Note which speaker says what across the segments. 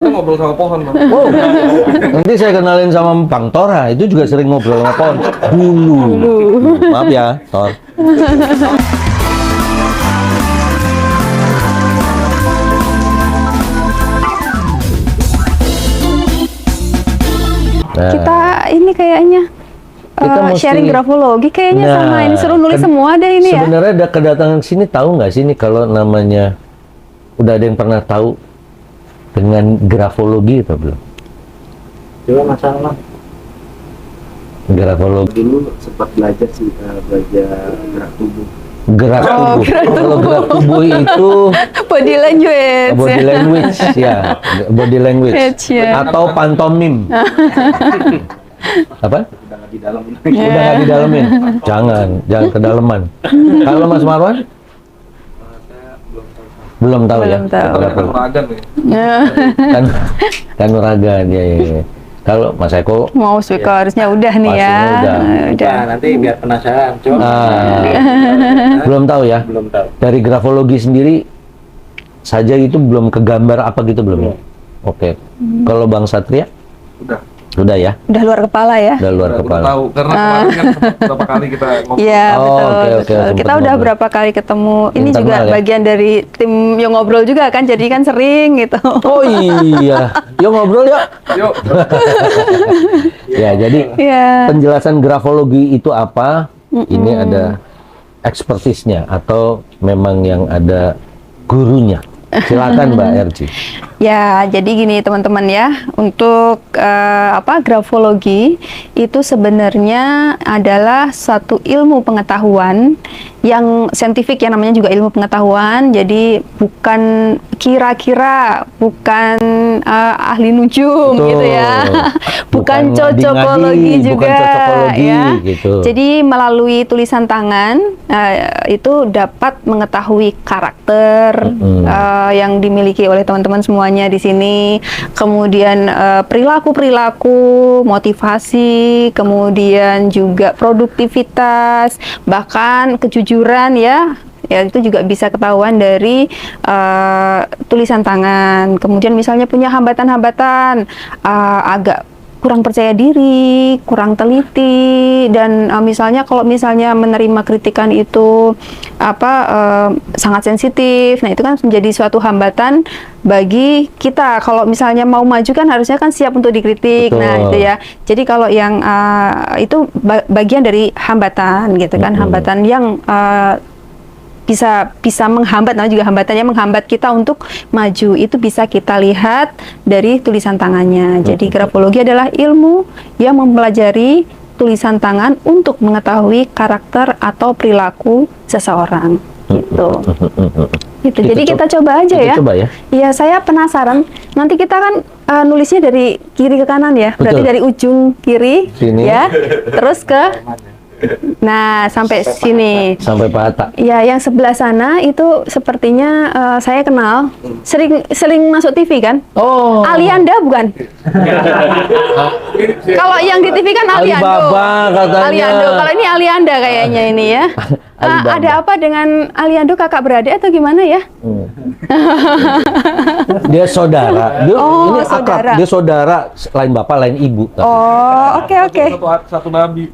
Speaker 1: Kita ngobrol sama pohon, Bang.
Speaker 2: Oh, nanti saya kenalin sama Bang Tora, itu juga sering ngobrol sama pohon. Dulu. Maaf ya, Tor. Nah,
Speaker 3: Kita ini kayaknya
Speaker 2: Kita mesti-
Speaker 3: sharing grafologi kayaknya
Speaker 2: Nah,
Speaker 3: sama ini suruh nulis semua deh ini ya.
Speaker 2: sebenarnya ada kedatangan sini, tahu nggak sih ini kalau namanya, udah ada yang pernah tahu dengan grafologi atau belum?
Speaker 4: Coba masalah
Speaker 2: Grafologi,
Speaker 4: dulu sempat belajar sih, belajar gerak tubuh.
Speaker 2: gerak tubuh. Kalau gerak tubuh itu
Speaker 3: Body language.
Speaker 2: body language ya, body language
Speaker 3: Ya.
Speaker 2: atau pantomim. Apa?
Speaker 4: Udah nggak di dalam.
Speaker 3: Ya.
Speaker 2: Udah nggak didalemin? Jangan kedalaman. Kalau Mas Marwan? Belum tahu ya?
Speaker 3: Belum tahu.
Speaker 2: Nggak tahu.
Speaker 1: Kanuragan nih.
Speaker 2: Kan kanuragan ya. Kalau Mas Eko
Speaker 3: Mau suka harusnya udah nih ya.
Speaker 2: Pastinya udah.
Speaker 4: Nah, nanti biar penasaran. Coba.
Speaker 2: belum tahu ya.
Speaker 4: Belum tahu.
Speaker 2: Dari grafologi sendiri saja itu belum kegambar apa gitu belum ya? Oke. Kalau Bang Satria
Speaker 1: Udah.
Speaker 2: ya,
Speaker 3: Udah luar kepala ya.
Speaker 2: udah luar
Speaker 1: Udah
Speaker 2: kepala.
Speaker 1: tahu karena kemarin kan beberapa kali kita ngobrol.
Speaker 3: Iya
Speaker 2: Oh,
Speaker 3: betul,
Speaker 2: oke,
Speaker 3: betul.
Speaker 2: sempet
Speaker 3: Kita udah
Speaker 2: ngobrol.
Speaker 3: berapa kali ketemu. Ini
Speaker 2: Internal
Speaker 3: juga
Speaker 2: ya?
Speaker 3: bagian dari tim yang ngobrol juga kan. Jadi kan sering gitu.
Speaker 2: Oh iya, yuk ngobrol yuk.
Speaker 1: Yuk.
Speaker 2: Ya, jadi
Speaker 3: Iya.
Speaker 2: penjelasan grafologi itu apa? Ini ada ekspertisnya atau memang yang ada gurunya? Silakan Mbak Erji.
Speaker 3: Ya, jadi gini teman-teman ya, untuk grafologi itu sebenarnya adalah satu ilmu pengetahuan yang saintifik ya, namanya juga ilmu pengetahuan. Jadi bukan kira-kira, bukan ahli nujum
Speaker 2: Betul.
Speaker 3: gitu ya, bukan
Speaker 2: Bukan
Speaker 3: cocokologi
Speaker 2: ngadi-ngadi,
Speaker 3: juga
Speaker 2: bukan cocokologi,
Speaker 3: ya.
Speaker 2: gitu.
Speaker 3: Jadi melalui tulisan tangan itu dapat mengetahui karakter yang dimiliki oleh teman-teman semuanya di sini, kemudian perilaku-perilaku, motivasi, kemudian juga produktivitas, bahkan kejujuran ya itu juga bisa ketahuan dari tulisan tangan. Kemudian misalnya punya hambatan-hambatan, agak kurang percaya diri, kurang teliti, dan misalnya kalau misalnya menerima kritikan itu sangat sensitif. Nah, itu kan menjadi suatu hambatan bagi kita. Kalau misalnya mau maju kan harusnya kan siap untuk dikritik.
Speaker 2: Betul.
Speaker 3: Nah, itu ya. Jadi kalau yang itu bagian dari hambatan gitu kan, hambatan yang bisa menghambat, namanya juga hambatannya menghambat kita untuk maju. Itu bisa kita lihat dari tulisan tangannya. Jadi grafologi adalah ilmu yang mempelajari tulisan tangan untuk mengetahui karakter atau perilaku seseorang. Gitu. Gitu. Jadi kita coba aja ya.
Speaker 2: Coba ya.
Speaker 3: Iya, saya penasaran. Nanti kita kan nulisnya dari kiri ke kanan ya. Berarti
Speaker 2: Betul.
Speaker 3: dari ujung kiri
Speaker 2: Sini.
Speaker 3: ya, terus ke sampai sini.
Speaker 2: Sampai patah.
Speaker 3: Ya, yang sebelah sana itu sepertinya saya kenal, sering masuk TV kan?
Speaker 2: Oh.
Speaker 3: Alianda bukan? Kalau yang di TV kan Aliando.
Speaker 2: Alibaba katanya.
Speaker 3: Aliando. Kalau ini Alianda kayaknya ini ya.
Speaker 2: Alibaba.
Speaker 3: Ada apa dengan Aliando, kakak beradik atau gimana ya?
Speaker 2: Dia saudara. Dia
Speaker 3: Oh,
Speaker 2: ini akrab.
Speaker 3: saudara.
Speaker 2: Dia saudara, lain bapak, lain ibu.
Speaker 3: Oh, oke.
Speaker 1: Satu nabi.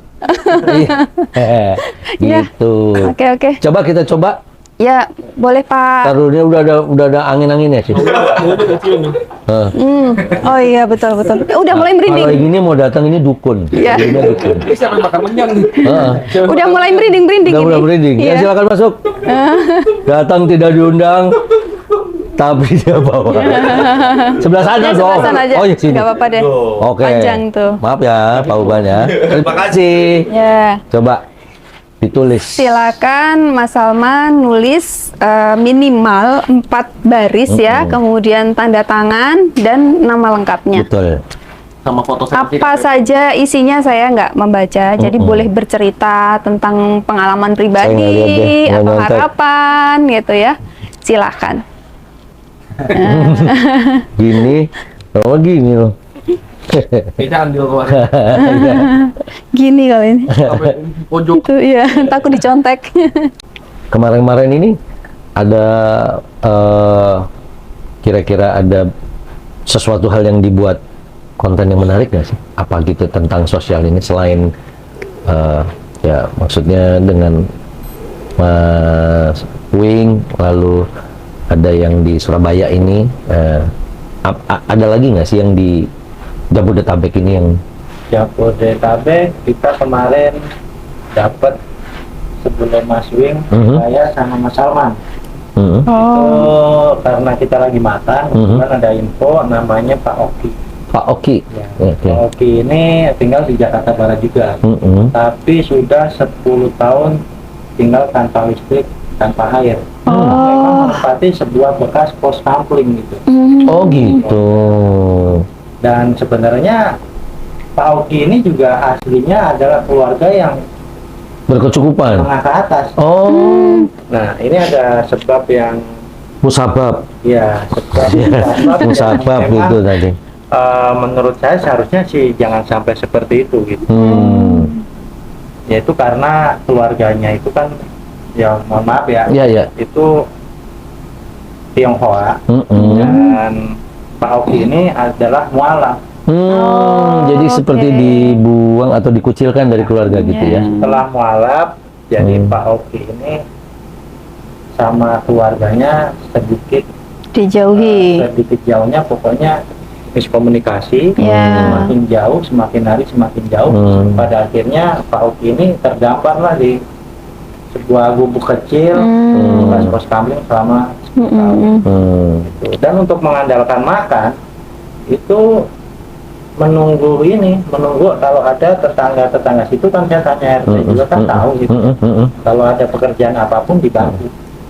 Speaker 2: Iya.
Speaker 3: Ya.
Speaker 2: Gitu.
Speaker 3: Oke.
Speaker 2: Coba kita coba.
Speaker 3: Ya, boleh Pak.
Speaker 2: Taruhnya udah ada angin-anginnya sih.
Speaker 3: Oh iya, betul. Udah mulai
Speaker 2: Kalau
Speaker 3: merinding.
Speaker 2: ini mau datang ini dukun.
Speaker 3: Iya.
Speaker 2: Dia dukun.
Speaker 1: Ini siapa yang makan menyan nih?
Speaker 2: Heeh.
Speaker 3: Udah mulai merinding
Speaker 2: Udah
Speaker 3: ini.
Speaker 2: merinding. Ya
Speaker 3: Iya.
Speaker 2: silakan masuk. Datang tidak diundang, tapi dia bawa. Sebelah sana
Speaker 3: Ya,
Speaker 2: dong.
Speaker 3: sebelah sana aja.
Speaker 2: Oh ya sini.
Speaker 3: Nggak apa-apa deh.
Speaker 2: Oke.
Speaker 3: Panjang tuh.
Speaker 2: Maaf ya, Pak Uban ya. Terima kasih.
Speaker 3: Ya.
Speaker 2: Coba ditulis.
Speaker 3: Silakan Mas Salman nulis minimal 4 baris ya, kemudian tanda tangan dan nama lengkapnya.
Speaker 2: Betul.
Speaker 4: Sama foto selfie.
Speaker 3: Apa saja isinya saya nggak membaca, jadi boleh bercerita tentang pengalaman
Speaker 2: Saya nggak
Speaker 3: pribadi
Speaker 2: lihat deh, nggak
Speaker 3: atau
Speaker 2: nyontek.
Speaker 3: harapan gitu ya. Silakan.
Speaker 2: Gini. Oh gini loh.
Speaker 1: Kayaknya andil kemarin.
Speaker 2: Iya.
Speaker 3: Gini kali ini.
Speaker 1: Sampai pojok.
Speaker 3: Itu ya, takut dicontek.
Speaker 2: Kemarin-kemarin ini ada kira-kira ada sesuatu hal yang dibuat konten yang menarik nggak sih? Apa gitu tentang sosial ini selain ya maksudnya dengan Mas Wing, lalu ada yang di Surabaya ini, ada lagi nggak sih yang di Jabodetabek ini yang
Speaker 5: Jabodetabek kita kemarin dapat sebelum Mas Wing, saya sama Mas Salman. Itu karena kita lagi makan, kemudian ada info namanya Pak Oki.
Speaker 2: Pak Oki.
Speaker 5: Ya,
Speaker 2: Oke.
Speaker 5: Pak Oki ini tinggal di Jakarta Barat juga, tapi sudah 10 tahun tinggal tanpa listrik, tanpa air. Memang menempati sebuah bekas pos kampling gitu.
Speaker 2: Oh gitu.
Speaker 5: Dan sebenarnya Pak Oki ini juga aslinya adalah keluarga yang
Speaker 2: Berkecukupan.
Speaker 5: menengah ke atas.
Speaker 2: Oh,
Speaker 5: Nah, ini ada sebab yang
Speaker 2: musabab.
Speaker 5: ya sebab yang
Speaker 2: Musabab
Speaker 5: memang,
Speaker 2: gitu tadi.
Speaker 5: menurut saya seharusnya sih jangan sampai seperti itu gitu. Yaitu karena keluarganya itu kan ya mohon maaf ya,
Speaker 2: Iya.
Speaker 5: itu Tionghoa dan Pak Oki ini adalah mualaf.
Speaker 2: Jadi seperti
Speaker 3: oke.
Speaker 2: dibuang atau dikucilkan dari keluarga gitu ya.
Speaker 5: Setelah mualaf, jadi Pak Oki ini sama keluarganya sedikit
Speaker 3: Dijauhi.
Speaker 5: sedikit jauhnya, pokoknya miskomunikasi.
Speaker 3: Ya.
Speaker 5: Semakin jauh, semakin hari semakin jauh. Pada akhirnya Pak Oki ini terdampar lah di sebuah gubuk kecil bekas pos kampling selama 10 tahun. Gitu. Dan untuk mengandalkan makan itu menunggu kalau ada tetangga situ kan, saya tanya RT juga kan tahu gitu. Kalau ada pekerjaan apapun dibantu.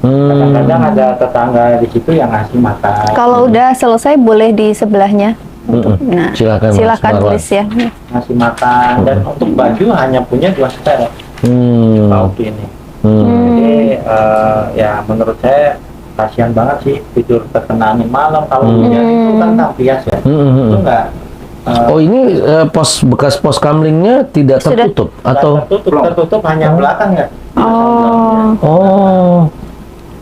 Speaker 5: Kadang-kadang ada tetangga di situ yang ngasih makan.
Speaker 3: Kalau udah selesai boleh di sebelahnya. Nah,
Speaker 2: Silakan, Mas
Speaker 3: silakan
Speaker 2: Marwan.
Speaker 3: tulis ya.
Speaker 5: Ngasih makan, dan untuk baju hanya punya 2 setel Pak Oki ini. Jadi ya menurut saya kasihan banget sih, tidur terkena angin malam kalau hujan itu kan bias ya. Itu enggak
Speaker 2: Oh ini bekas pos kamlingnya tidak
Speaker 3: Sudah.
Speaker 2: tertutup atau?
Speaker 5: tertutup hanya belakang ya.
Speaker 2: Oh.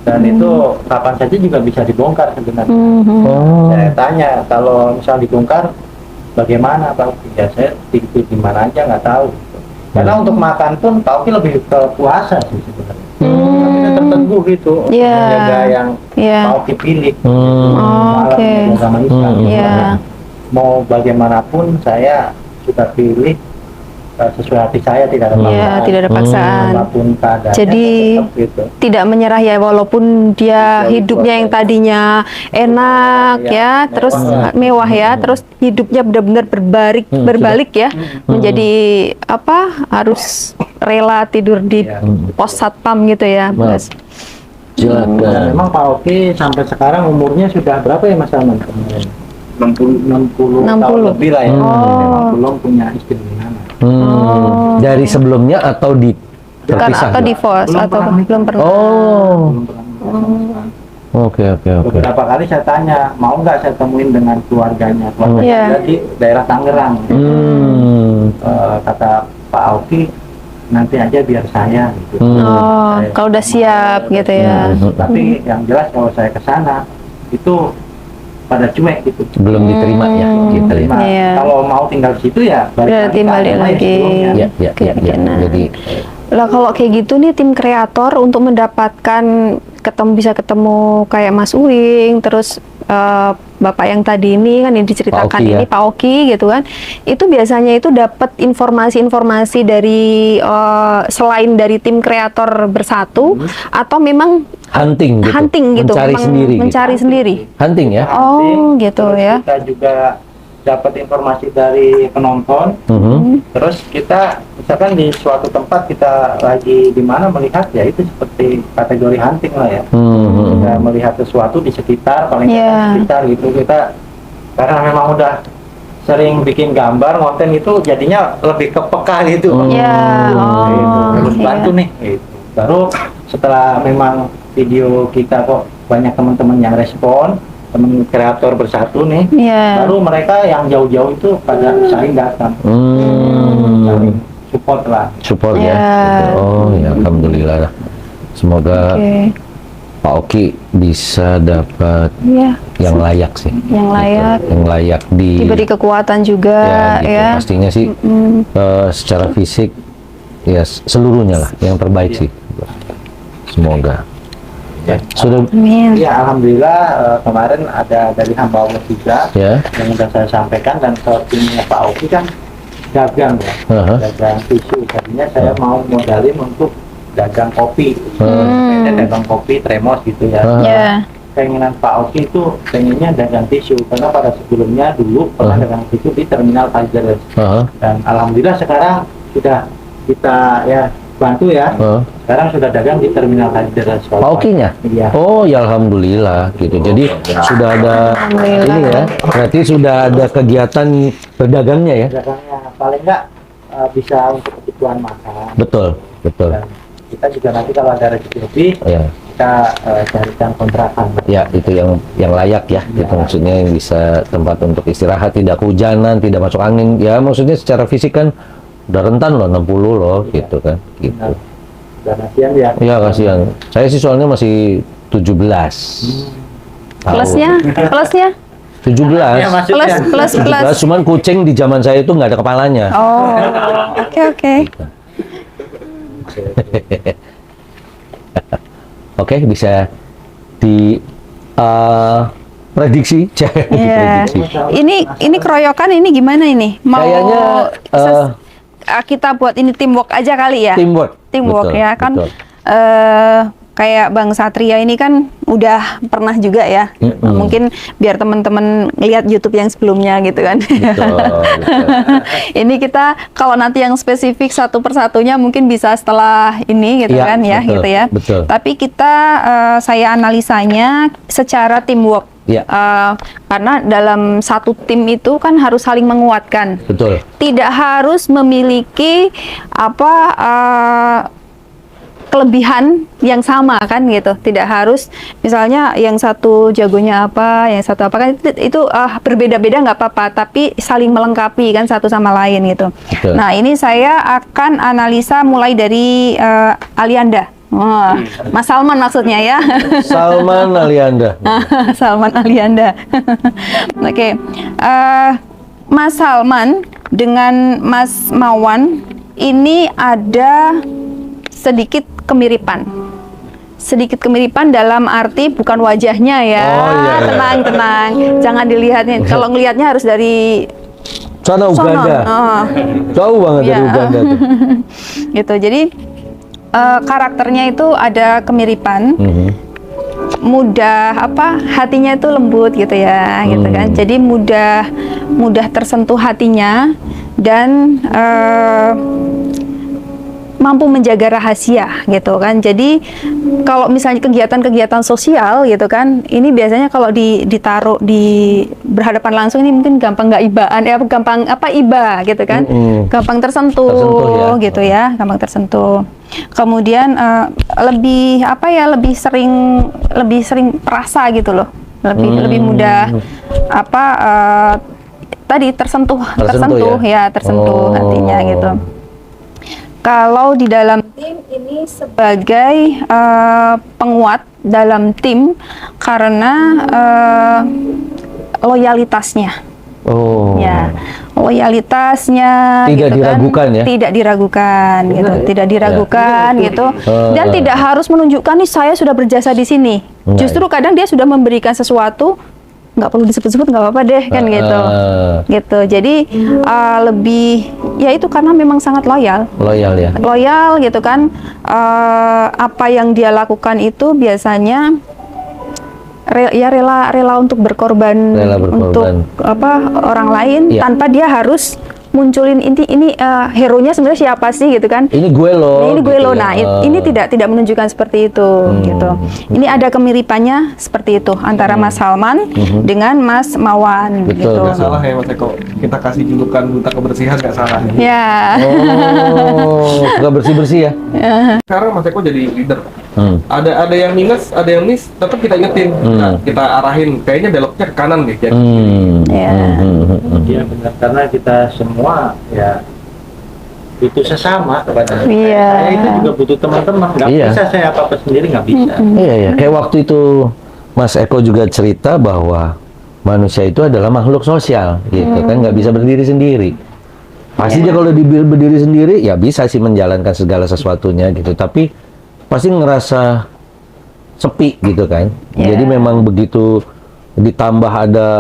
Speaker 5: Dan itu kapan saja juga bisa dibongkar sebenarnya.
Speaker 2: Oh.
Speaker 5: Saya tanya kalau misal dibongkar bagaimana Pak Oki? Ya saya tidur di mana aja nggak tahu. Karena untuk makan pun Pak Oki lebih ke puasa sih sebenarnya. Tapi tertentu gitu,
Speaker 3: Iya.
Speaker 5: menjaga yang
Speaker 3: Iya.
Speaker 5: Pak Oki pilih.
Speaker 3: Oh, oke.
Speaker 5: Agama Islam.
Speaker 3: Iya.
Speaker 5: Mau bagaimanapun saya sudah pilih sesuai hati saya, tidak ada
Speaker 3: Iya,
Speaker 5: paksaan.
Speaker 3: tidak ada paksaan.
Speaker 5: Apapun keadaannya,
Speaker 3: Jadi
Speaker 5: tetap gitu.
Speaker 3: tidak menyerah ya, walaupun dia
Speaker 5: Jauh
Speaker 3: hidupnya yang
Speaker 5: keluarga.
Speaker 3: tadinya enak
Speaker 5: Ya,
Speaker 3: ya, terus mewah ya, terus hidupnya benar-benar berbalik ya, menjadi apa, harus rela tidur di
Speaker 5: Ya.
Speaker 3: pos satpam gitu ya, Mas.
Speaker 5: Dan
Speaker 2: Silakan.
Speaker 5: memang Pak Oki sampai sekarang umurnya sudah berapa ya Mas Salman? 60 tahun lebih lah ya. Memang belum punya istri anak.
Speaker 2: Dari sebelumnya atau di terpisah?
Speaker 3: Atau divorce
Speaker 5: Belum
Speaker 3: atau
Speaker 5: pernah nikah.
Speaker 3: belum pernah.
Speaker 2: Oh.
Speaker 5: Belum pernah nikah sama sekali.
Speaker 2: Oke.
Speaker 5: Beberapa kali saya tanya, mau nggak saya temuin dengan keluarganya? Keluarganya
Speaker 3: Iya.
Speaker 5: ada di daerah Tangerang. Kata Pak Oki, nanti aja biar saya gitu.
Speaker 3: Oh, kalau udah siap gitu ya.
Speaker 5: Tapi yang jelas kalau saya ke sana itu pada cuek gitu.
Speaker 2: Belum diterima ya gitu ya.
Speaker 5: Nah,
Speaker 3: Iya.
Speaker 5: kalau mau tinggal di situ ya
Speaker 3: Berarti
Speaker 5: ke
Speaker 3: balik
Speaker 5: agama yang
Speaker 3: lagi.
Speaker 5: sebelumnya.
Speaker 2: Ya.
Speaker 3: Nah.
Speaker 2: Jadi
Speaker 3: Lah kalau kayak gitu nih, tim kreator untuk mendapatkan bisa ketemu kayak Mas Uwing, terus Bapak yang tadi ini kan yang diceritakan
Speaker 2: Pak Oki,
Speaker 3: ini
Speaker 2: ya?
Speaker 3: Pak Oki gitu kan, itu biasanya itu dapat informasi-informasi dari selain dari tim kreator bersatu, atau memang
Speaker 2: hunting gitu.
Speaker 3: gitu,
Speaker 2: Mencari
Speaker 3: memang
Speaker 2: sendiri.
Speaker 3: mencari sendiri.
Speaker 2: Hunting ya.
Speaker 3: Oh gitu
Speaker 5: Terus
Speaker 3: ya.
Speaker 5: Kita juga dapat informasi dari penonton. Terus kita misalkan di suatu tempat kita lagi di mana melihat, ya itu seperti kategori hunting lah ya. Kita melihat sesuatu di sekitar, paling
Speaker 3: Iya.
Speaker 5: di sekitar gitu, kita karena memang udah sering bikin gambar konten itu jadinya lebih kepeka gitu.
Speaker 3: Iya.
Speaker 5: Gitu. Harus
Speaker 3: Iya.
Speaker 5: bantu nih gitu. Baru setelah memang video kita kok banyak teman-teman yang respon, teman kreator bersatu nih,
Speaker 3: Iya.
Speaker 5: baru mereka yang jauh-jauh itu pada saling datang, saling support lah.
Speaker 2: Support
Speaker 3: Ya.
Speaker 2: ya. Gitu. Oh ya, alhamdulillah. Semoga
Speaker 3: Oke.
Speaker 2: Pak Oki bisa dapat
Speaker 3: ya,
Speaker 2: yang layak sih.
Speaker 3: yang layak,
Speaker 2: Yang layak
Speaker 3: diberi kekuatan juga
Speaker 2: gitu.
Speaker 3: ya.
Speaker 2: Pastinya sih secara fisik ya seluruhnya lah yang terbaik sih. Semoga.
Speaker 5: Ya,
Speaker 2: Sudah
Speaker 3: Amin.
Speaker 5: ya alhamdulillah kemarin ada dari hamba Allah juga
Speaker 2: ya.
Speaker 5: yang sudah saya sampaikan, dan timnya Pak Oki kan dagang ya, dagang tisu. Tadinya saya mau modalin untuk dagang kopi, dagang kopi Tremos gitu ya.
Speaker 3: Ya.
Speaker 5: Keinginan Pak Oki itu pengennya dagang tisu, karena pada sebelumnya dulu pernah dagang tisu di Terminal Kalideres. Dan alhamdulillah sekarang sudah kita ya bantu ya. Sekarang sudah dagang di Terminal Kalideres.
Speaker 2: Pak Okinya?
Speaker 5: Iya.
Speaker 2: Oh ya alhamdulillah gitu. Jadi sudah ada ini ya. Berarti sudah ada kegiatan berdagangnya ya.
Speaker 5: Dagangnya paling enggak bisa untuk kebutuhan makan.
Speaker 2: Betul, betul.
Speaker 5: Dan kita juga nanti kalau ada rezeki lebih,
Speaker 2: Ya,
Speaker 5: kita carikan kontrakan.
Speaker 2: ya itu yang layak ya. Itu maksudnya yang bisa tempat untuk istirahat, tidak kehujanan, tidak masuk angin. Ya maksudnya secara fisik kan udah rentan loh 60 loh gitu kan. Gitu.
Speaker 5: Dan kasihan ya.
Speaker 2: Ya kasihan. Saya sih soalnya masih 17. Tahu.
Speaker 3: Plusnya
Speaker 2: 17.
Speaker 5: Ya, maksudnya.
Speaker 3: plus
Speaker 2: 17, cuman kucing di zaman saya itu nggak ada kepalanya.
Speaker 3: Oh, oke.
Speaker 2: Oke, bisa di prediksi.
Speaker 3: Iya. Ini keroyokan ini gimana ini? Mau
Speaker 2: Kayaknya
Speaker 3: kita buat ini teamwork aja kali ya?
Speaker 2: teamwork.
Speaker 3: Teamwork
Speaker 2: Betul,
Speaker 3: ya kan.
Speaker 2: betul.
Speaker 3: Kayak Bang Satria ini kan udah pernah juga ya. Mungkin biar teman-teman lihat YouTube yang sebelumnya gitu kan.
Speaker 2: Betul.
Speaker 3: Ini kita kalau nanti yang spesifik satu persatunya mungkin bisa setelah ini gitu
Speaker 2: Iya,
Speaker 3: kan ya,
Speaker 2: betul,
Speaker 3: gitu ya.
Speaker 2: betul.
Speaker 3: Tapi kita saya analisanya secara teamwork.
Speaker 2: Iya.
Speaker 3: Karena dalam satu tim itu kan harus saling menguatkan.
Speaker 2: Betul.
Speaker 3: Tidak harus memiliki kelebihan yang sama kan gitu. Tidak harus misalnya yang satu jagonya apa, yang satu apa kan itu berbeda-beda nggak apa-apa, tapi saling melengkapi kan satu sama lain gitu.
Speaker 2: Betul.
Speaker 3: Nah ini saya akan analisa mulai dari Alianda. Mas Salman maksudnya ya.
Speaker 2: Salman Alianda.
Speaker 3: Salman Alianda. Oke. Mas Salman dengan Mas Mawan ini ada sedikit kemiripan. Sedikit kemiripan dalam arti bukan wajahnya ya.
Speaker 2: Oh, iya.
Speaker 3: Tenang. Jangan dilihatnya. Kalau ngelihatnya harus dari
Speaker 2: Sana Uganda. Jauh banget dari
Speaker 3: Iya.
Speaker 2: Uganda tuh.
Speaker 3: Gitu. Jadi karakternya itu ada kemiripan. Mudah hatinya itu lembut gitu ya, gitu kan. Jadi mudah tersentuh hatinya dan mampu menjaga rahasia gitu kan. Jadi kalau misalnya kegiatan-kegiatan sosial gitu kan, ini biasanya kalau ditaruh di berhadapan langsung ini mungkin gampang nggak ibaan ya, gampang iba gitu kan, gampang tersentuh
Speaker 2: ya.
Speaker 3: gitu ya, gampang tersentuh. Kemudian lebih sering perasa gitu loh, lebih mudah tadi tersentuh ya, tersentuh hatinya gitu. Kalau di dalam tim ini sebagai penguat dalam tim karena loyalitasnya.
Speaker 2: Oh.
Speaker 3: Ya, loyalitasnya
Speaker 2: Tidak
Speaker 3: gitu
Speaker 2: diragukan
Speaker 3: kan,
Speaker 2: ya?
Speaker 3: Tidak diragukan gitu, tidak diragukan gitu. Dan tidak harus menunjukkan nih saya sudah berjasa di sini. Justru kadang dia sudah memberikan sesuatu, nggak perlu disebut-sebut, nggak apa-apa deh kan gitu. Gitu. Jadi lebih ya itu karena memang sangat loyal.
Speaker 2: Loyal ya.
Speaker 3: Loyal gitu kan. Apa yang dia lakukan itu biasanya rela untuk berkorban, untuk orang lain tanpa dia harus munculin ini hero-nya sebenarnya siapa sih gitu kan.
Speaker 2: Ini gue loh.
Speaker 3: Ini gue
Speaker 2: gitu
Speaker 3: loh.
Speaker 2: ya.
Speaker 3: Nah, ini tidak menunjukkan seperti itu gitu. Ini ada kemiripannya seperti itu antara Mas Salman dengan Mas Mawan
Speaker 2: Betul,
Speaker 3: gitu.
Speaker 1: Nggak salah ya Mas Eko, kita kasih julukan duta kebersihan nggak salah.
Speaker 3: Ya.
Speaker 2: Oh, suka bersih-bersih ya.
Speaker 1: Sekarang Mas Eko jadi leader. Ada yang minus, ada yang miss, tetap kita ingetin, kita arahin. Kayaknya beloknya ke kanan nih. Jadi.
Speaker 5: Iya benar, karena kita semua ya itu sesama kepada
Speaker 3: Iya.
Speaker 5: saya itu juga butuh teman-teman. Nggak bisa saya apa-apa sendiri, nggak bisa.
Speaker 2: Iya ya, kayak waktu itu Mas Eko juga cerita bahwa manusia itu adalah makhluk sosial, gitu kan, nggak bisa berdiri sendiri. Pasti dia kalau berdiri sendiri, ya bisa sih menjalankan segala sesuatunya gitu, tapi pasti ngerasa sepi gitu kan. Jadi memang begitu ditambah ada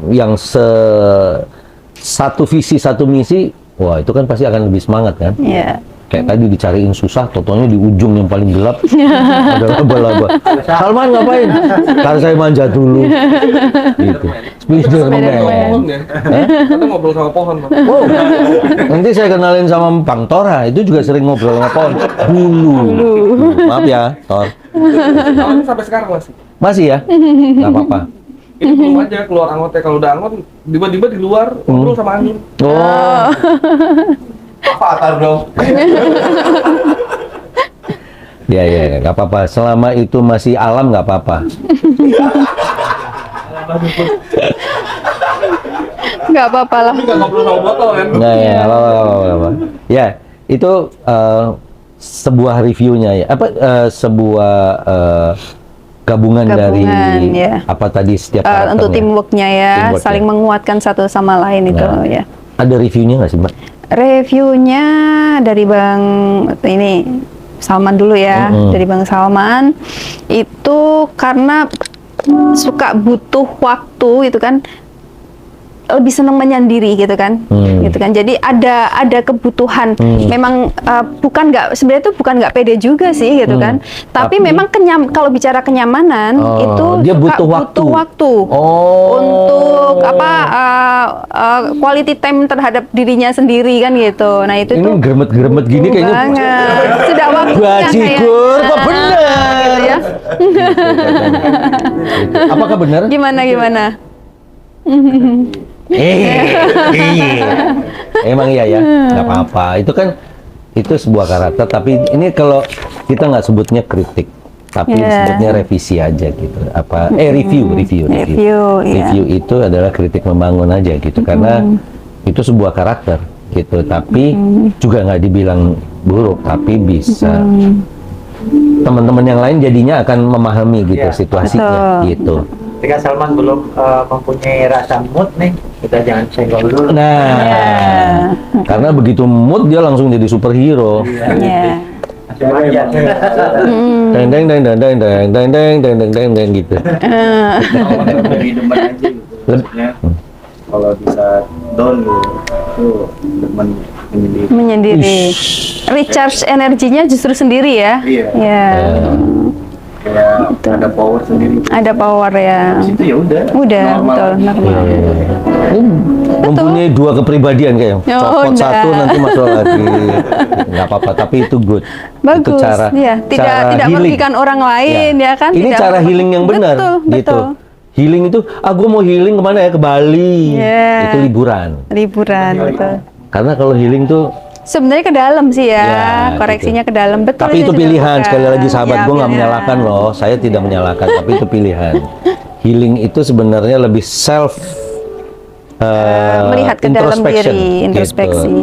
Speaker 2: yang satu visi satu misi, wah itu kan pasti akan lebih semangat kan. Kayak tadi dicariin susah, totonya di ujung yang paling gelap ada laba-laba. Salman ngapain? Karena saya manja dulu. Gitu. Spiderman.
Speaker 1: Kita ngobrol sama pohon, Bang.
Speaker 2: Oh, nanti saya kenalin sama Bang Tora, itu juga sering ngobrol sama pohon dulu. Maaf ya, Tor.
Speaker 1: Kalau sampai sekarang masih.
Speaker 2: Masih ya? Nggak apa-apa.
Speaker 1: Itu belum aja keluar angotnya. Kalau udah angot, tiba-tiba di luar ngobrol sama angin.
Speaker 2: Oh.
Speaker 1: Avatar dong.
Speaker 2: Ya, nggak apa-apa. Selama itu masih alam, nggak apa-apa.
Speaker 3: Nggak apa-apa lah.
Speaker 1: Nggak ngobrol sama botol kan?
Speaker 2: Nggak, ya, nggak apa-apa. Ya, itu sebuah reviewnya ya. Sebuah gabungan dari
Speaker 3: ya.
Speaker 2: apa tadi setiap karakternya.
Speaker 3: Untuk teamworknya ya,
Speaker 2: Teamwork,
Speaker 3: saling menguatkan satu sama lain itu ya.
Speaker 2: Ada reviewnya nggak sih, Mbak?
Speaker 3: Reviewnya dari Bang ini Salman dulu ya, dari Bang Salman itu karena suka butuh waktu itu kan, lebih senang menyendiri gitu kan, Jadi ada kebutuhan. Memang sebenarnya itu bukan nggak pede juga sih gitu kan. Tapi memang kalau bicara kenyamanan itu
Speaker 2: dia
Speaker 3: butuh
Speaker 2: waktu.
Speaker 3: Untuk quality time terhadap dirinya sendiri kan gitu. Nah itu
Speaker 2: ini
Speaker 3: tuh
Speaker 2: gremet-gremet gini kayaknya.
Speaker 3: Banget. Sudah waktunya
Speaker 2: Bajigur, kok benar?
Speaker 3: gitu ya.
Speaker 2: Apakah benar?
Speaker 3: Gimana?
Speaker 2: Emang iya ya, nggak apa-apa. Itu sebuah karakter. Tapi ini kalau kita nggak sebutnya kritik, tapi sebutnya revisi aja gitu. Review. Review itu adalah kritik membangun aja gitu, karena itu sebuah karakter gitu. Tapi juga nggak dibilang buruk, tapi bisa teman-teman yang lain jadinya akan memahami gitu situasinya gitu.
Speaker 5: Ketika Salman belum mempunyai rasa mood nih, kita jangan senggol dulu.
Speaker 2: Nah, karena begitu mood dia langsung jadi superhero. Deng gitu.
Speaker 4: Lebih demen aja gitu. Maksudnya kalau bisa down itu demen
Speaker 3: menyendiri. Recharge energinya justru sendiri ya.
Speaker 4: Iya. Kayak ada power sendiri.
Speaker 3: Ada power ya.
Speaker 4: Di situ ya udah.
Speaker 3: Betul, normal.
Speaker 2: Mempunyai dua kepribadian kayak copot satu nanti masuk lagi. Nggak apa-apa, tapi itu good.
Speaker 3: Bagus.
Speaker 2: Itu cara
Speaker 3: tidak merugikan orang lain ya kan.
Speaker 2: Ini cara healing yang benar gitu. Healing itu, gue mau healing kemana ya? Ke Bali. Itu liburan. Betul. Karena kalau healing tuh
Speaker 3: sebenarnya ke dalam sih ya, koreksinya
Speaker 2: gitu.
Speaker 3: ke dalam, betul.
Speaker 2: Tapi itu pilihan, sekali lagi sahabat, gue nggak menyalahkan loh, saya tidak menyalahkan, tapi itu pilihan. Healing itu sebenarnya lebih
Speaker 3: melihat ke dalam diri,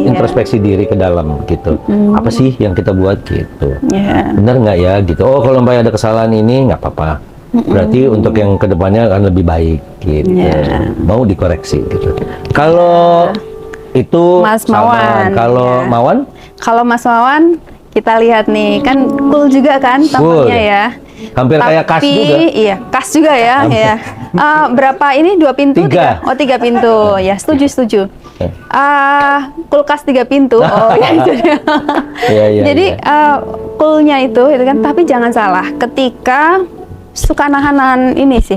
Speaker 2: introspeksi diri ke dalam gitu. Apa sih yang kita buat gitu? Benar nggak ya gitu? Oh, kalau Mbak ada kesalahan ini nggak apa-apa. Berarti untuk yang kedepannya akan lebih baik gitu. Mau dikoreksi gitu. Kalau itu
Speaker 3: Mas Mawan.
Speaker 2: Kalau Mawan?
Speaker 3: Kalau Mas Mawan, kita lihat nih, kan cool juga kan tampaknya ya.
Speaker 2: Hampir kayak Kas juga.
Speaker 3: Iya, Kas juga ya. Berapa ini? 2 pintu?
Speaker 2: 3.
Speaker 3: Oh, 3 pintu. Ya, setuju. Kulkas 3 pintu. Oh, ya itu dia. Jadi coolnya itu kan. Tapi jangan salah, ketika suka nahan ini sih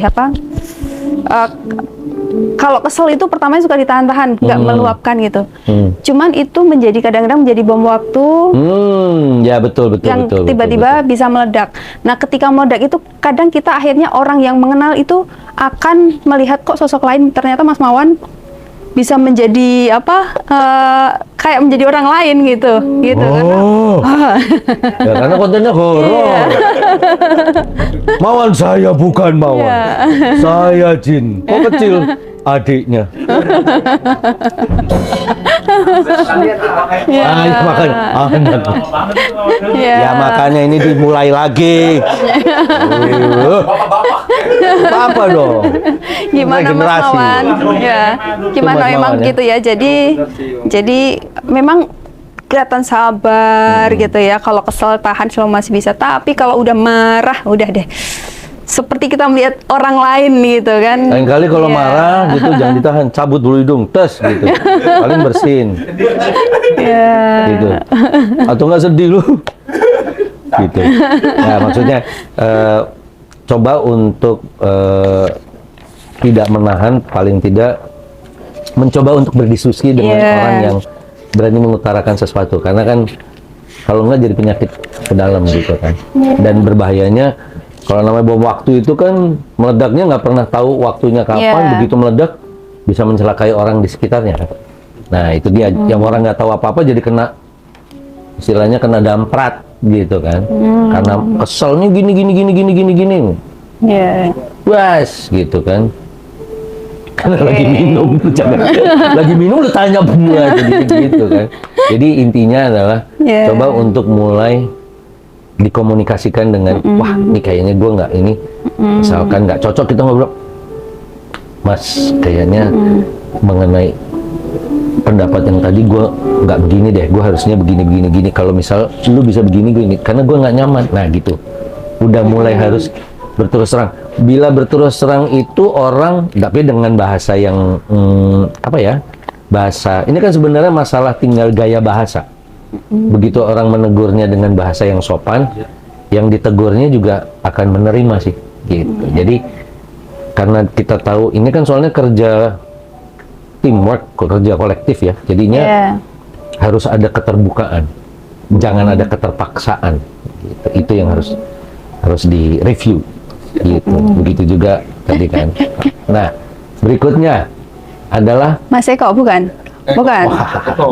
Speaker 3: kalau kesel itu pertamanya suka ditahan-tahan, nggak meluapkan gitu. Cuman itu kadang-kadang menjadi bom waktu.
Speaker 2: Ya betul.
Speaker 3: Yang tiba-tiba bisa meledak. Nah, ketika meledak itu kadang kita akhirnya orang yang mengenal itu akan melihat kok sosok lain, ternyata Mas Mawan bisa menjadi kayak menjadi orang lain gitu.
Speaker 2: Ya, karena kontennya horor. Mawan saya bukan Mawan. Saya Jin. Kok kecil adiknya.
Speaker 3: Ya.
Speaker 2: Ya makanya.
Speaker 5: Lama banget tuh lama dulu.
Speaker 3: Ya.
Speaker 2: Ya makanya ini dimulai lagi. Apa dong?
Speaker 3: Gimana Mas
Speaker 2: Generasi.
Speaker 3: Mawan? Ya, gimana
Speaker 2: Mas
Speaker 3: memang
Speaker 2: Mawan, ya?
Speaker 3: gitu ya. Jadi memang kelihatan sabar gitu ya. Kalau kesel tahan selama masih bisa. Tapi kalau udah marah, udah deh. Seperti kita melihat orang lain gitu kan.
Speaker 2: Lain kali kalau
Speaker 3: Ya.
Speaker 2: marah gitu jangan ditahan, cabut dulu hidung, tes gitu. Paling bersin.
Speaker 3: Ya.
Speaker 2: Gitu. Atau nggak sedih lu? Gitu. Nah maksudnya coba untuk tidak menahan, paling tidak mencoba untuk berdiskusi dengan
Speaker 3: Yes.
Speaker 2: orang yang berani mengutarakan sesuatu, karena kan kalau nggak jadi penyakit ke dalam gitu kan. Dan berbahayanya kalau namanya bom waktu itu kan meledaknya nggak pernah tahu waktunya kapan,
Speaker 3: Yeah.
Speaker 2: begitu meledak bisa mencelakai orang di sekitarnya kan. Nah itu dia, yang orang nggak tahu apa-apa jadi kena, istilahnya kena damprat gitu kan, karena keselnya gini.
Speaker 3: Ya.
Speaker 2: Was gitu kan. Karena lagi minum, jangan lagi minum lu tanya semua jadi gitu kan. Jadi intinya adalah
Speaker 3: Yeah.
Speaker 2: coba untuk mulai dikomunikasikan dengan wah ini kayaknya gue nggak ini, misalkan nggak cocok kita ngobrol, Mas kayaknya mengenai pendapat yang tadi gue nggak begini deh, gue harusnya begini. Kalau misal lu bisa begini, karena gue nggak nyaman. Nah gitu, udah mulai harus berterus terang. Bila berterus terang itu orang, tapi dengan bahasa yang apa ya, bahasa ini kan sebenarnya masalah tinggal gaya bahasa. Begitu orang menegurnya dengan bahasa yang sopan, yang ditegurnya juga akan menerima sih gitu. Jadi karena kita tahu ini kan soalnya kerja teamwork, kerja kolektif ya, jadinya
Speaker 3: Ya.
Speaker 2: harus ada keterbukaan, jangan ada keterpaksaan gitu. Itu yang harus direview gitu. Begitu juga tadi kan. Nah berikutnya adalah
Speaker 3: Mas Eko bukan? Bukan.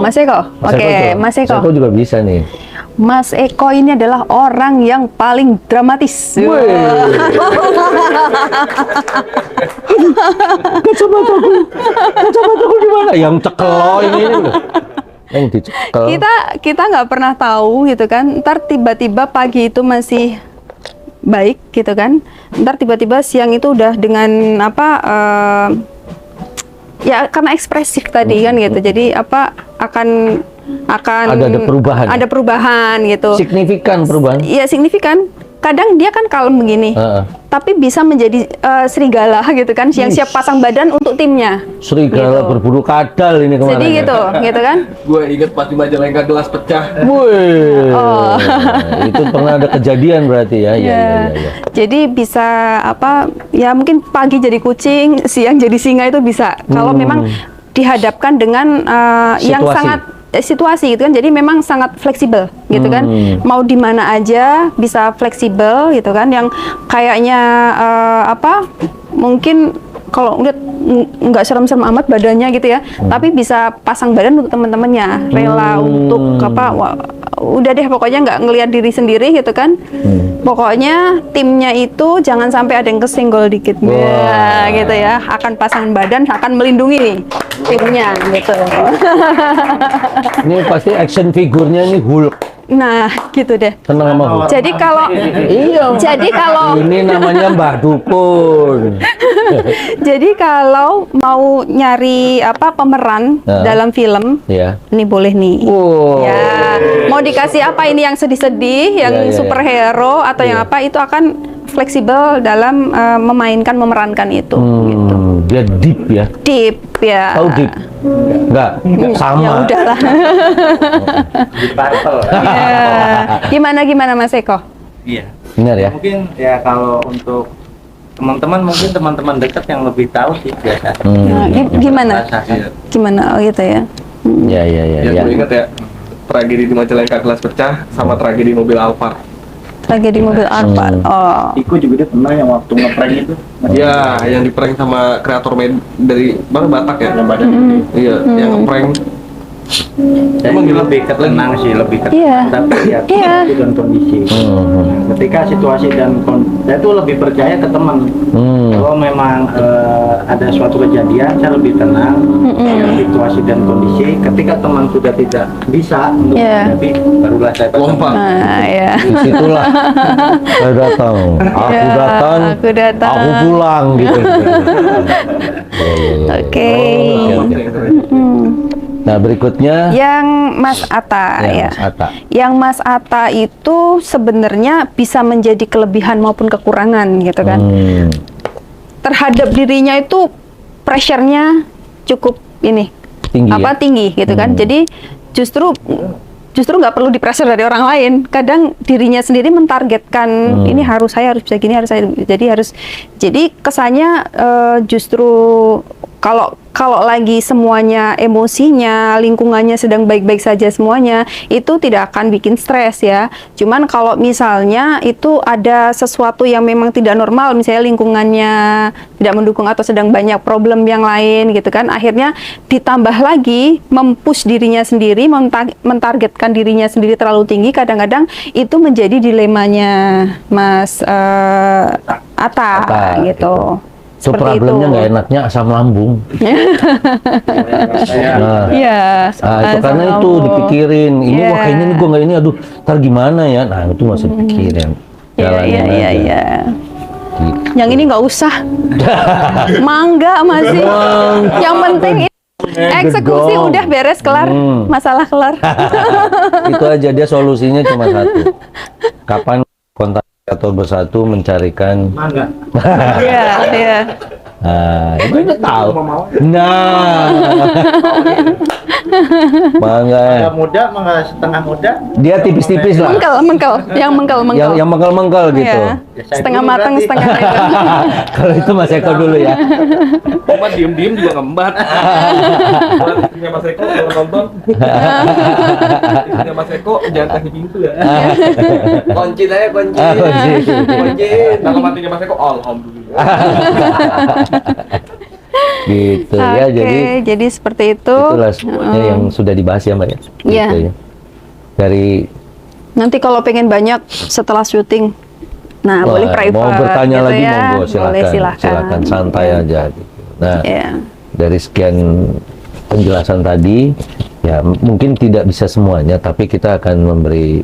Speaker 3: Mas Eko. Oke, Mas Eko.
Speaker 2: juga bisa nih.
Speaker 3: Mas Eko ini adalah orang yang paling dramatis.
Speaker 2: Kacamataku di mana? Yang cekel ini loh. Yang dicekel.
Speaker 3: Kita nggak pernah tahu gitu kan. Ntar tiba-tiba pagi itu masih baik gitu kan. Ntar tiba-tiba siang itu udah dengan apa? Ya karena ekspresif tadi kan gitu. Jadi apa akan
Speaker 2: ada perubahan.
Speaker 3: Ada perubahan gitu.
Speaker 2: Signifikan perubahan.
Speaker 3: Iya signifikan. Kadang dia kan kalem begini, tapi bisa menjadi serigala gitu kan, yang siap pasang badan untuk timnya.
Speaker 2: Serigala
Speaker 3: Gitu.
Speaker 2: berburu kadal ini kemarin.
Speaker 3: Jadi
Speaker 2: ya.
Speaker 3: gitu kan?
Speaker 1: Gue inget pas di Majalengka gelas pecah.
Speaker 2: Wih,
Speaker 3: Oh.
Speaker 2: itu pernah ada kejadian berarti ya? Iya.
Speaker 3: Jadi bisa apa? Ya mungkin pagi jadi kucing, siang jadi singa itu bisa. Kalau memang dihadapkan dengan yang
Speaker 2: Situasi.
Speaker 3: sangat situasi gitu kan, jadi memang sangat fleksibel gitu kan, mau di mana aja bisa fleksibel gitu kan, yang kayaknya apa mungkin kalau lihat nggak serem-serem amat badannya gitu ya, tapi bisa pasang badan untuk teman-temannya, rela untuk apa, udah deh pokoknya nggak ngelihat diri sendiri gitu kan, pokoknya timnya itu jangan sampai ada yang kesenggol dikit, ya, gitu ya, akan pasang badan, akan melindungi timnya gitu.
Speaker 2: Ini pasti action figurnya ini Hulk.
Speaker 3: Nah, gitu deh.
Speaker 2: Seneng sama Hulk.
Speaker 3: Jadi kalau
Speaker 2: Ini namanya Mbah Dukun.
Speaker 3: jadi kalau mau nyari apa pemeran dalam film,
Speaker 2: Ya.
Speaker 3: ini boleh nih.
Speaker 2: Wow.
Speaker 3: Ya, mau dikasih apa ini yang sedih-sedih, yang
Speaker 2: Ya.
Speaker 3: superhero atau yang apa itu akan fleksibel dalam memerankan itu. Gitu.
Speaker 2: Dia deep ya.
Speaker 3: Deep ya.
Speaker 2: Tahu deep? Enggak,
Speaker 3: Ya
Speaker 2: sama.
Speaker 3: udahlah.
Speaker 5: Di parcel.
Speaker 3: Ya. Gimana Mas Eko?
Speaker 5: Iya.
Speaker 2: Benar ya?
Speaker 5: Mungkin ya kalau untuk teman-teman, mungkin teman-teman dekat yang lebih tahu sih biasa.
Speaker 3: Nah, gimana?
Speaker 5: Rasakan.
Speaker 3: Gimana? Oh gitu ya.
Speaker 2: Ya.
Speaker 1: Ya, gue inget ya, tragedi di Majalengka gelas pecah sama tragedi mobil Alphard.
Speaker 3: Lagi di mobil Alphard. Oh.
Speaker 4: Iko juga dia pernah yang waktu ngeprank itu.
Speaker 1: Ya, yang di prank sama kreator dari Batak ya.
Speaker 4: Yang badan
Speaker 1: Iya, yang ngeprank
Speaker 5: Saya lebih ke tenang sih, lebih ke
Speaker 3: Iya.
Speaker 5: tapi ya
Speaker 3: Iya.
Speaker 5: situasi dan kondisi. Ketika situasi dan saya tuh lebih percaya ke teman. Kalau memang ada suatu kejadian, saya lebih tenang. Situasi dan kondisi. Ketika teman sudah tidak bisa untuk
Speaker 3: Iya.
Speaker 5: menghadapi, barulah saya
Speaker 1: Lompat.
Speaker 3: Nah, ya.
Speaker 2: Disitulah saya datang, aku
Speaker 3: Ya,
Speaker 2: datang,
Speaker 3: aku datang.
Speaker 2: aku pulang gitu.
Speaker 3: Oke.
Speaker 2: Nah berikutnya
Speaker 3: Yang Mas Atta
Speaker 2: ya,
Speaker 3: ya.
Speaker 2: Mas Atta.
Speaker 3: Yang Mas Atta itu sebenarnya bisa menjadi kelebihan maupun kekurangan gitu kan. Terhadap dirinya itu pressure-nya cukup ini
Speaker 2: Tinggi
Speaker 3: apa
Speaker 2: ya?
Speaker 3: tinggi gitu kan. Jadi justru nggak perlu di-pressure dari orang lain. Kadang dirinya sendiri mentargetkan ini saya harus bisa gini, jadi kesannya justru kalau lagi semuanya emosinya, lingkungannya sedang baik-baik saja semuanya, itu tidak akan bikin stres ya. Cuman kalau misalnya itu ada sesuatu yang memang tidak normal, misalnya lingkungannya tidak mendukung atau sedang banyak problem yang lain gitu kan, akhirnya ditambah lagi mempush dirinya sendiri, mentargetkan dirinya sendiri terlalu tinggi, kadang-kadang itu menjadi dilemanya Mas Atta gitu.
Speaker 2: So
Speaker 3: Seperti
Speaker 2: problemnya
Speaker 3: itu.
Speaker 2: nggak enaknya asam lambung. Nah,
Speaker 3: Iya.
Speaker 2: itu karena itu dipikirin. Ini wah kayaknya nih gue nggak ini, aduh, ntar gimana ya? Nah itu masih pikirin. Jalanin aja.
Speaker 3: Iya.
Speaker 2: Gitu.
Speaker 3: Yang ini nggak usah. Mangga masih. Yang penting eksekusi
Speaker 2: Gedong.
Speaker 3: udah beres, kelar. Masalah kelar.
Speaker 2: Itu aja, dia solusinya cuma satu. Kapan kontak atau bersatu mencarikan.
Speaker 5: Mangga.
Speaker 3: Iya.
Speaker 2: Nah, itu udah tahu. Nah, mangga.
Speaker 5: Mangga muda, mangga setengah muda.
Speaker 2: Dia tipis-tipis lah.
Speaker 3: Mengkel. Yang mengkel.
Speaker 2: Yang mengkel-mengkel gitu.
Speaker 3: Iya. Setengah matang, setengah renggang.
Speaker 2: Kalau itu Mas Eko dulu ya.
Speaker 1: Cuma diem-diem juga ngembat. Buat istrinya Mas Eko kalau nonton. Istrinya Mas Eko jangan kasih pintu ya. Kunci aja, kunci. Kunci. Kalau matinya Mas Eko, alhamdulillah.
Speaker 2: Gitu ya,
Speaker 3: Oke, jadi seperti itu.
Speaker 2: itulah semuanya yang sudah dibahas ya Mbak ya.
Speaker 3: Iya.
Speaker 2: Gitu ya. Dari
Speaker 3: Nanti kalau pengen banyak setelah syuting, nah
Speaker 2: wah,
Speaker 3: boleh private.
Speaker 2: mau bertanya
Speaker 3: gitu
Speaker 2: lagi
Speaker 3: ya.
Speaker 2: monggo
Speaker 3: Boleh,
Speaker 2: silakan santai aja gitu. Nah,
Speaker 3: Iya.
Speaker 2: dari sekian penjelasan tadi ya mungkin tidak bisa semuanya, tapi kita akan memberi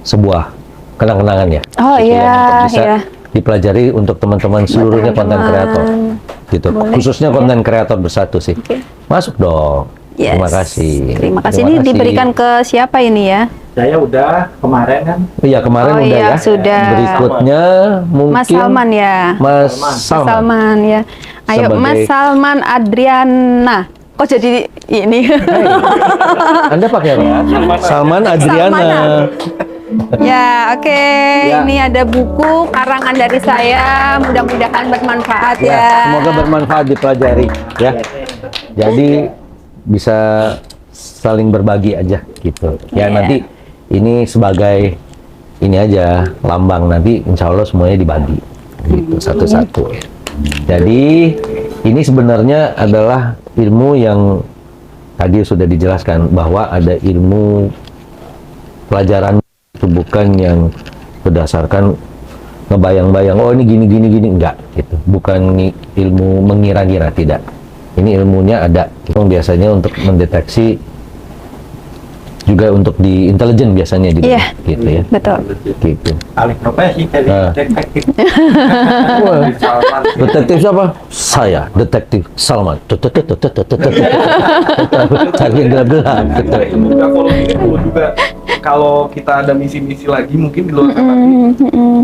Speaker 2: sebuah kenang-kenangan ya.
Speaker 3: Oh
Speaker 2: Gitu
Speaker 3: iya,
Speaker 2: yang bisa
Speaker 3: iya.
Speaker 2: dipelajari untuk teman-teman seluruhnya konten
Speaker 3: teman-teman.
Speaker 2: kreator gitu.
Speaker 3: Boleh.
Speaker 2: Khususnya konten kreator bersatu sih. Masuk dong.
Speaker 3: Yes.
Speaker 2: Terima kasih.
Speaker 3: Terima kasih. Ini diberikan ke siapa ini ya?
Speaker 5: Saya udah kemarin kan.
Speaker 2: Iya kemarin
Speaker 3: Oh
Speaker 2: udah
Speaker 3: iya,
Speaker 2: ya.
Speaker 3: sudah.
Speaker 2: Berikutnya mungkin
Speaker 3: Mas Salman ya.
Speaker 2: Mas
Speaker 3: Mas
Speaker 2: Salman.
Speaker 3: Salman ya. Ayo
Speaker 2: Sebagai-
Speaker 3: Mas Salman Adriana. Kok jadi ini?
Speaker 2: Anda pakai apa? Salman Adriana.
Speaker 3: Salman. Ya, oke.
Speaker 2: Ya.
Speaker 3: Ini ada buku karangan dari saya. Mudah-mudahan bermanfaat
Speaker 2: Ya,
Speaker 3: ya.
Speaker 2: semoga bermanfaat dipelajari ya. Jadi bisa saling berbagi aja gitu. Ya
Speaker 3: Iya.
Speaker 2: nanti ini sebagai ini aja lambang, nanti insya Allah semuanya dibagi gitu satu-satu. Jadi ini sebenarnya adalah ilmu yang tadi sudah dijelaskan bahwa ada ilmu pelajaran itu bukan yang berdasarkan ngebayang-bayang oh ini gini enggak gitu, bukan ilmu mengira-ngira, tidak. Ini ilmunya ada. Itu biasanya untuk mendeteksi, juga untuk di intelijen biasanya di
Speaker 3: Iya.
Speaker 2: gitu ya.
Speaker 3: Betul.
Speaker 2: Gitu.
Speaker 5: Alih profesi dari
Speaker 2: Nah.
Speaker 5: detektif.
Speaker 2: Wah, detektif siapa? Saya, detektif Salman. Cari gelap-gelap.
Speaker 1: Ilmu grafologi ini perlu juga kalau kita ada misi-misi lagi mungkin di luar sana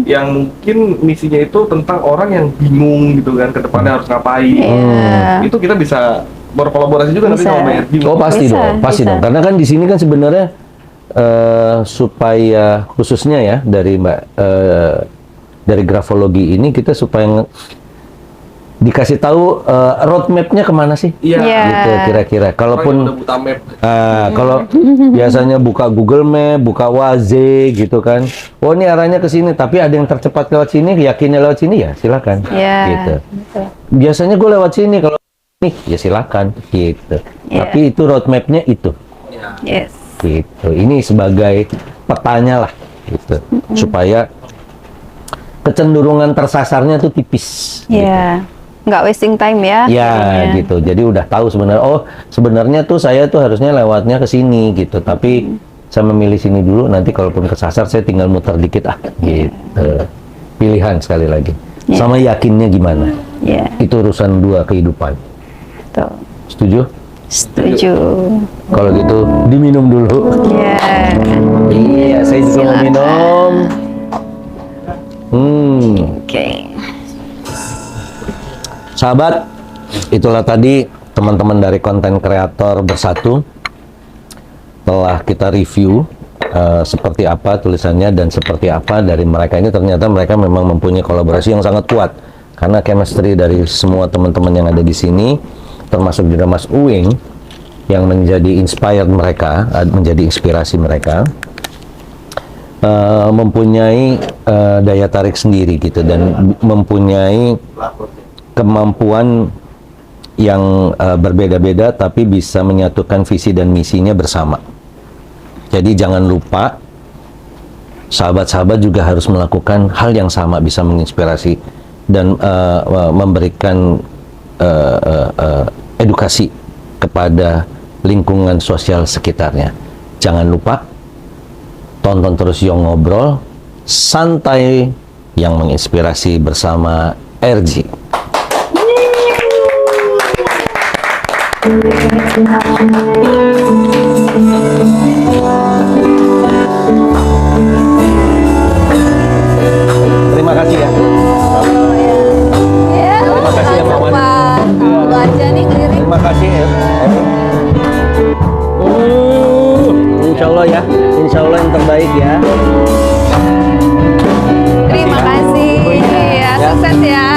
Speaker 1: yang mungkin misinya itu tentang orang yang bingung gitu kan ke depannya harus ngapain.
Speaker 3: Iya.
Speaker 1: Itu kita bisa berkolaborasi juga nanti
Speaker 3: Bisa.
Speaker 1: sama BRG.
Speaker 2: Oh pasti
Speaker 3: Bisa,
Speaker 2: dong, pasti
Speaker 3: bisa.
Speaker 2: dong. Karena kan di sini kan sebenarnya supaya khususnya ya dari dari grafologi ini kita supaya dikasih tahu roadmap-nya kemana sih?
Speaker 1: Iya.
Speaker 3: Iya.
Speaker 2: Gitu kira-kira.
Speaker 1: Orang yang
Speaker 2: Kalaupun
Speaker 1: udah buta map.
Speaker 2: kalau biasanya buka Google Map, buka Waze gitu kan. Oh ini arahnya ke sini, tapi ada yang tercepat lewat sini, yakinnya lewat sini ya silakan.
Speaker 3: Iya.
Speaker 2: Gitu.
Speaker 3: Betul.
Speaker 2: Biasanya gue lewat sini, kalau ini ya silakan gitu.
Speaker 3: Iya.
Speaker 2: Tapi itu roadmap-nya itu
Speaker 3: Yes.
Speaker 2: gitu. Ini sebagai petanya lah gitu, supaya kecenderungan tersasarnya tuh tipis.
Speaker 3: Ya, nggak wasting time ya.
Speaker 2: Ya
Speaker 3: jadinya.
Speaker 2: gitu. Jadi udah tahu sebenarnya, oh sebenarnya tuh saya tuh harusnya lewatnya ke sini gitu. Tapi saya memilih sini dulu. Nanti kalaupun kesasar saya tinggal muter dikit gitu. Pilihan sekali lagi.
Speaker 3: Ya.
Speaker 2: Sama yakinnya gimana?
Speaker 3: Ya,
Speaker 2: Itu urusan dua kehidupan.
Speaker 3: betul.
Speaker 2: Setuju?
Speaker 3: Setuju.
Speaker 2: Kalau gitu diminum dulu.
Speaker 3: Ya.
Speaker 2: Iya, saya juga mau
Speaker 3: Silakan.
Speaker 2: minum.
Speaker 3: Oke.
Speaker 2: Sahabat, itulah tadi teman-teman dari konten kreator bersatu. Telah kita review seperti apa tulisannya dan seperti apa dari mereka ini. Ternyata mereka memang mempunyai kolaborasi yang sangat kuat. Karena chemistry dari semua teman-teman yang ada di sini, termasuk juga Mas Uwing, yang menjadi inspired mereka, menjadi inspirasi mereka, mempunyai daya tarik sendiri gitu, dan mempunyai kemampuan yang berbeda-beda tapi bisa menyatukan visi dan misinya bersama. Jadi jangan lupa, sahabat-sahabat juga harus melakukan hal yang sama, bisa menginspirasi dan memberikan edukasi kepada lingkungan sosial sekitarnya. Jangan lupa tonton terus Yong Ngobrol santai yang menginspirasi bersama RG. Terima kasih ya.
Speaker 3: Ya,
Speaker 2: Terima kasih ya, Mama.
Speaker 3: Lu aja nih keliling.
Speaker 2: Terima kasih ya. Insya Allah ya. Insya Allah yang terbaik ya.
Speaker 3: Terima kasih. Ya, sukses ya.